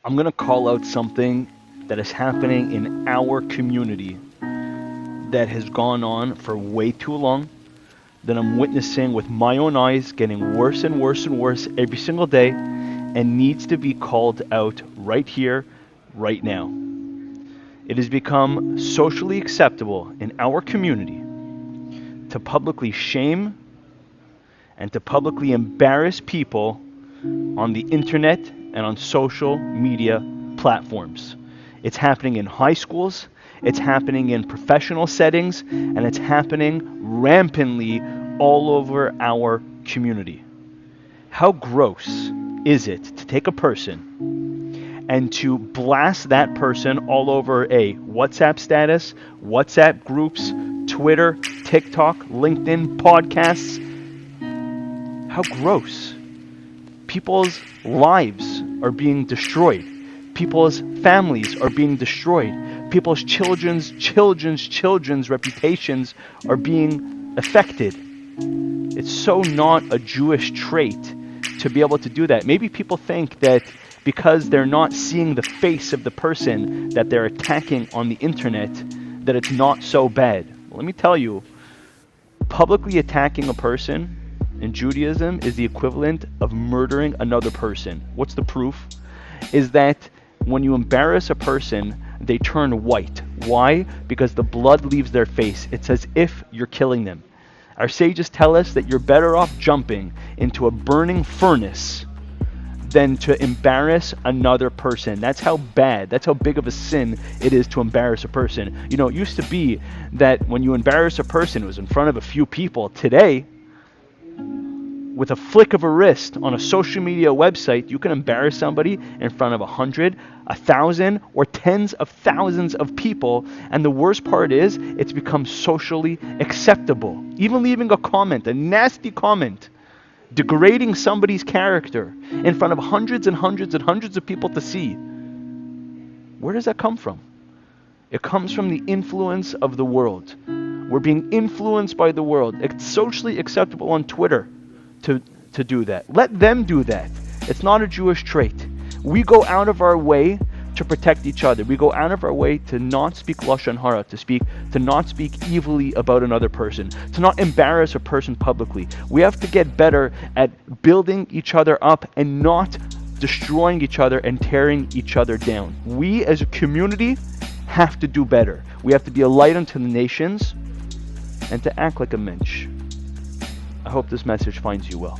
I'm going to call out something that is happening in our community that has gone on for way too long, that I'm witnessing with my own eyes getting worse and worse and worse every single day, and needs to be called out right here, right now. It has become socially acceptable in our community to publicly shame and to publicly embarrass people on the internet and on social media platforms. It's happening in high schools, it's happening in professional settings, and it's happening rampantly all over our community. How gross is it to take a person and to blast that person all over a WhatsApp status, WhatsApp groups, Twitter, TikTok, LinkedIn, podcasts? How gross. People's lives are being destroyed. People's families are being destroyed. People's children's reputations are being affected. It's so not a Jewish trait to be able to do that. Maybe people think that because they're not seeing the face of the person that they're attacking on the internet, that it's not so bad. Well, let me tell you, publicly attacking a person in Judaism is the equivalent of murdering another person. What's the proof? Is that when you embarrass a person, they turn white. Why? Because the blood leaves their face. It's as if you're killing them. Our sages tell us that you're better off jumping into a burning furnace than to embarrass another person. That's how bad, that's how big of a sin it is to embarrass a person. You know, it used to be that when you embarrass a person, it was in front of a few people. Today, with a flick of a wrist on a social media website, you can embarrass somebody in front of 100, 1,000, or tens of thousands of people. And the worst part is, it's become socially acceptable. Even leaving a comment, a nasty comment, degrading somebody's character in front of hundreds and hundreds and hundreds of people to see. Where does that come from? It comes from the influence of the world. We're being influenced by the world. It's socially acceptable on Twitter to do that. Let them do that. It's not a Jewish trait. We go out of our way to protect each other. We go out of our way to not speak lashon hara, to not speak evilly about another person, to not embarrass a person publicly. We have to get better at building each other up and not destroying each other and tearing each other down. We as a community have to do better. We have to be a light unto the nations and to act like a mensch. I hope this message finds you well.